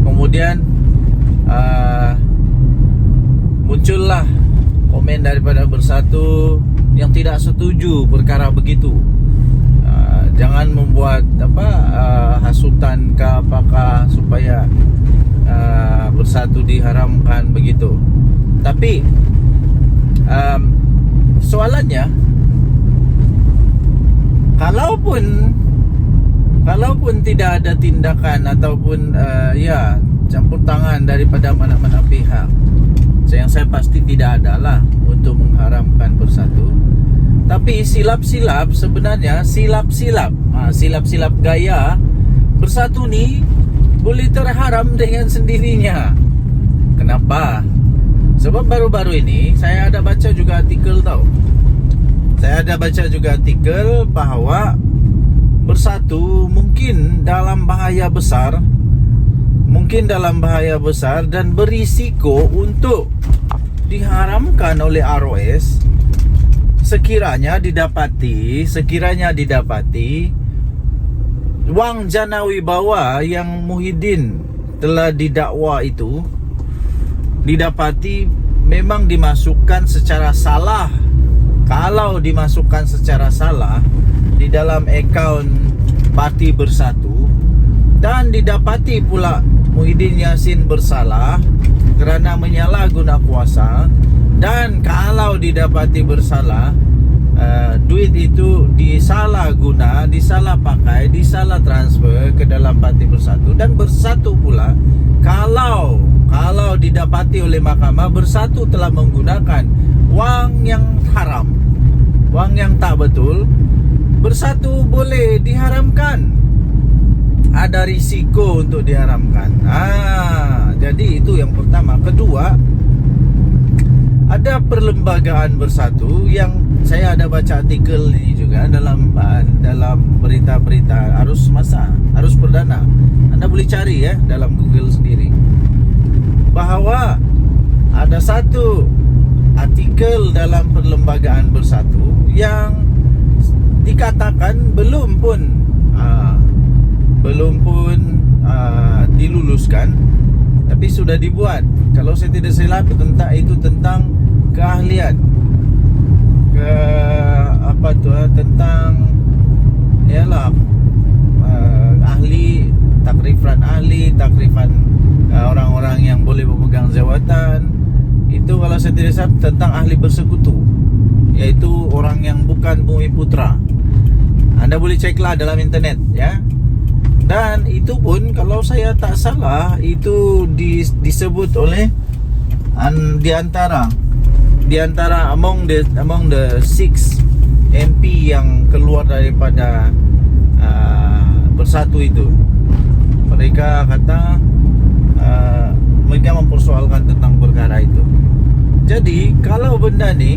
Kemudian muncullah komen daripada Bersatu yang tidak setuju perkara begitu. Jangan membuat hasutan ke apakah supaya Bersatu diharamkan begitu. Tapi soalannya, kalaupun tidak ada tindakan ataupun campur tangan daripada mana-mana pihak, yang saya pasti tidak ada lah untuk mengharamkan Bersatu. Tapi silap-silap sebenarnya, silap-silap gaya Bersatu ni boleh terharam dengan sendirinya. Kenapa? Sebab baru-baru ini saya ada baca juga artikel tau. Saya ada baca juga artikel bahawa Bersatu mungkin dalam bahaya besar, dan berisiko untuk diharamkan oleh ROS sekiranya didapati wang jana wibawa yang Muhyiddin telah didakwa itu didapati memang dimasukkan secara salah. Kalau dimasukkan secara salah di dalam akaun Parti Bersatu dan didapati pula Muhyiddin Yassin bersalah kerana menyalahguna kuasa, dan kalau didapati bersalah duit itu disalah pakai, disalah transfer ke dalam Parti Bersatu, dan Bersatu pula kalau didapati oleh mahkamah Bersatu telah menggunakan wang yang haram, wang yang tak betul, Bersatu boleh diharamkan. Ada risiko untuk diharamkan. Jadi itu yang pertama. Kedua, ada perlembagaan Bersatu yang saya ada baca artikel ini juga dalam berita-berita arus perdana. Anda boleh cari ya dalam Google sendiri, bahawa ada satu artikel dalam perlembagaan Bersatu yang dikatakan belum pun diluluskan, tapi sudah dibuat. Kalau saya tidak silap tentang keahlian tentang takrifan orang-orang yang boleh memegang jawatan. Itu kalau saya tidak salah tentang ahli bersekutu, yaitu orang yang bukan Bumi Putra. Anda boleh ceklah dalam internet ya. Dan itu pun kalau saya tak salah itu disebut oleh di antara among the 6 MP yang keluar daripada Bersatu itu. Mereka kata mereka mempersoalkan tentang perkara itu. Jadi kalau benda ni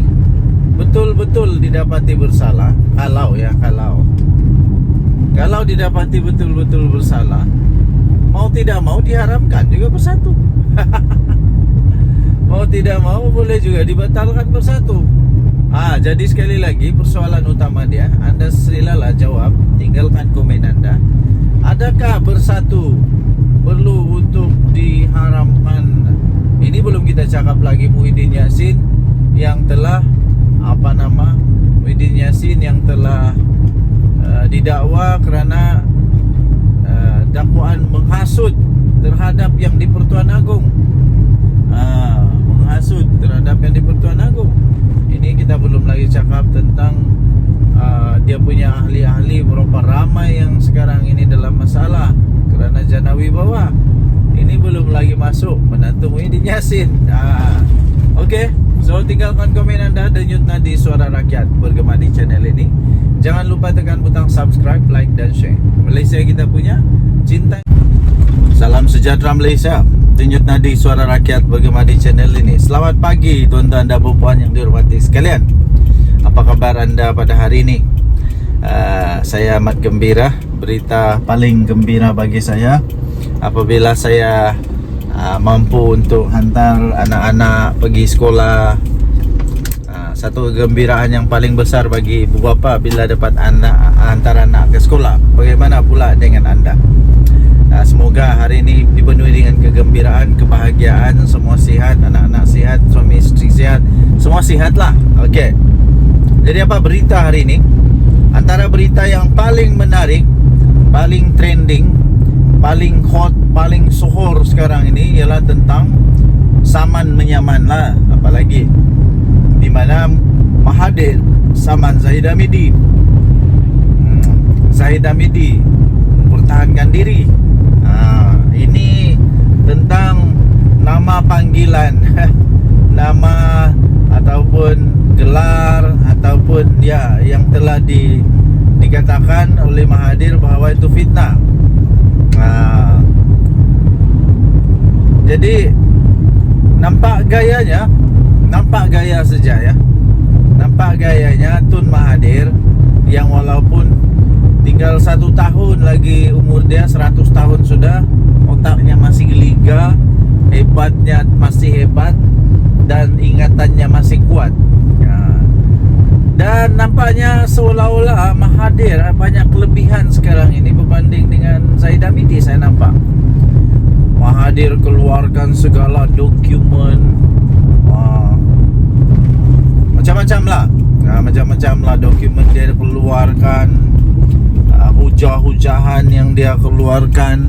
betul-betul didapati bersalah, kalau didapati betul-betul bersalah, mau tidak mau diharamkan juga Bersatu. Mau tidak mau boleh juga dibatalkan Bersatu. Jadi sekali lagi persoalan utama dia, Anda silalah jawab, tinggalkan komen Anda. Adakah Bersatu perlu untuk diharamkan? Ini belum kita cakap lagi Muhyiddin Yassin yang telah didakwa kerana dakwaan menghasut terhadap yang di Pertuan Agong. Menghasut terhadap yang di Pertuan Agong. Ini kita belum lagi cakap tentang dia punya ahli-ahli, berapa ramai yang sekarang ini dalam masalah kerana jana wibawa. Ini belum lagi masuk menantu Muhyiddin Yassin. Okey, so tinggalkan komen anda, denyut nadi suara rakyat bergema di channel ini. Jangan lupa tekan butang subscribe, like dan share. Malaysia kita punya, cinta. Salam sejahtera Malaysia. Denyut nadi suara rakyat bergema di channel ini. Selamat pagi tuan-tuan dan puan yang dihormati sekalian. Apa kabar anda pada hari ini? Saya amat gembira. Berita paling gembira bagi saya apabila saya mampu untuk hantar anak-anak pergi sekolah. Satu kegembiraan yang paling besar bagi ibu bapa bila dapat hantar anak ke sekolah. Bagaimana pula dengan anda? Semoga hari ini dipenuhi dengan kegembiraan, kebahagiaan, semua sihat, anak-anak sihat, suami isteri sihat, semua sihatlah. Okey. Jadi apa berita hari ini? Antara berita yang paling menarik, paling trending, paling hot, paling sohor sekarang ini ialah tentang saman menyaman lah, apalagi di mana Mahathir saman Zahid Hamidi. Zahid Hamidi mempertahankan diri. Ini tentang nama panggilan nama ataupun gelar ataupun yang telah dikatakan oleh Mahathir bahawa itu fitnah. Jadi nampak gaya saja ya. Nampak gayanya Tun Mahathir yang walaupun tinggal 1 tahun lagi umur dia, 100 tahun sudah, otaknya masih geliga, hebatnya masih hebat dan ingatannya masih kuat. Dan nampaknya seolah-olah Mahathir banyak kelebihan sekarang ini berbanding dengan Zahid Hamidi. Saya nampak Mahathir keluarkan segala dokumen, macam-macam lah, macam-macam lah dokumen dia keluarkan, hujah-hujahan yang dia keluarkan.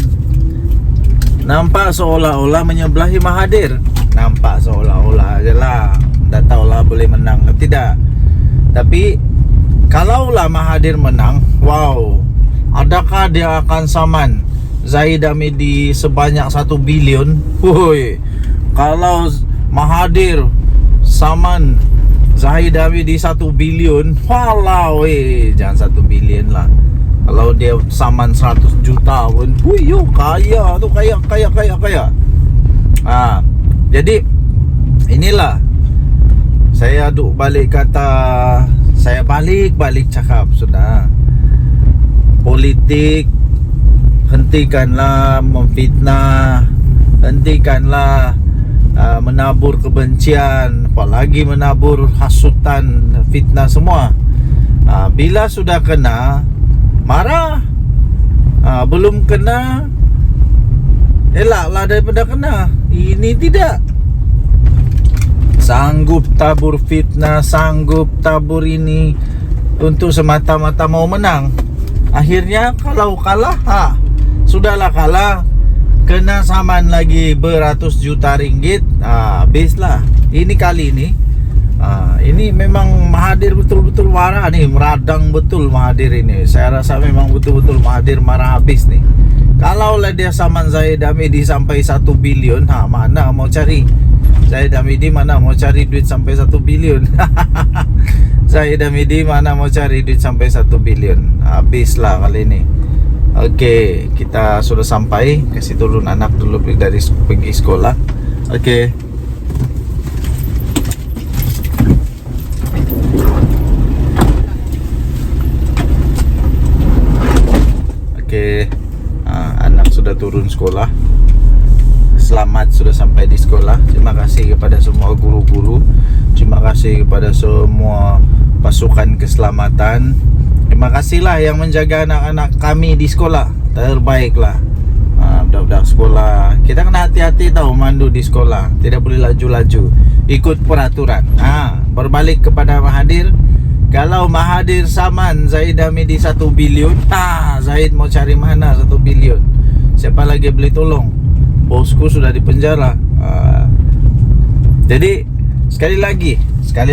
Nampak seolah-olah menyebelahi Mahathir. Nampak seolah-olah je lah. Tak tahulah boleh menang atau tidak. Tapi kalaulah Mahathir menang, wow, adakah dia akan saman Zahid Hamidi sebanyak 1 bilion? Woi, kalau Mahathir saman Zahid Hamidi 1 bilion, walau jangan 1 bilion lah. Kalau dia saman 100 juta pun, yo kaya tu, kaya. Jadi inilah saya duk balik kata, saya balik cakap sudah. Politik, hentikanlah memfitnah, hentikanlah menabur kebencian, apalagi menabur hasutan, fitnah semua. Bila sudah kena, marah. Belum kena, elaklah daripada kena. Ini tidak. Sanggup tabur fitnah, sanggup tabur ini untuk semata-mata mau menang. Akhirnya kalau kalah, sudahlah kalah, kena saman lagi beratus juta ringgit, habislah. Ini kali ini, ini memang Mahathir betul-betul marah nih, meradang betul Mahathir ini. Saya rasa memang betul-betul Mahathir marah habis nih. Kalaulah dia saman Zahid Hamidi sampai 1 bilion, mana mau cari Zahid Hamidi, mana mau cari duit sampai 1 bilion. Zahid Hamidi mana mau cari duit sampai 1 bilion. Habislah kali ini. Okey, kita sudah sampai. Kasih turun anak dulu dari pergi sekolah. Okey. Okey. Anak sudah turun sekolah. Selamat sudah sampai di sekolah. Terima kasih kepada semua guru-guru. Terima kasih kepada semua pasukan keselamatan. Terima kasihlah yang menjaga anak-anak kami di sekolah. Terbaiklah. Budak-budak sekolah, kita kena hati-hati tahu mandu di sekolah. Tidak boleh laju-laju, ikut peraturan. Berbalik kepada Mahathir. Kalau Mahathir saman Zahid Hamidi 1 bilion, Zahid mau cari mana 1 bilion? Siapa lagi boleh tolong? Bosku sudah di penjara. Jadi sekali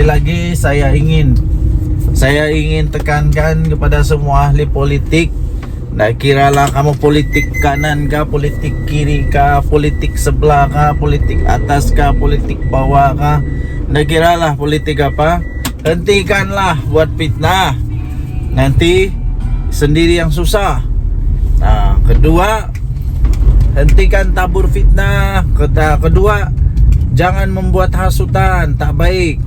lagi saya ingin tekankan kepada semua ahli politik. Tak kiralah kamu politik kanan kah, politik kiri kah, politik sebelah kah, politik atas kah, politik bawah kah, tak kiralah politik apa, hentikanlah buat fitnah. Nanti sendiri yang susah. Kedua, hentikan tabur fitnah. Kedua, jangan membuat hasutan, tak baik.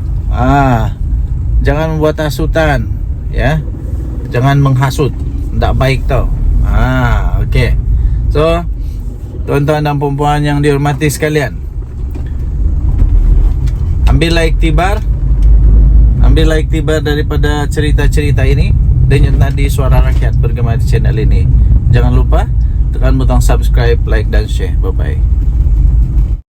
Jangan membuat hasutan, ya. Jangan menghasut, tak baik tau. Okey. So, tuan-tuan dan puan-puan yang dihormati sekalian, ambillah iktibar daripada cerita-cerita ini. Denyut nadi suara rakyat bergema di channel ini. Jangan lupa tekan butang subscribe, like dan share. Bye bye.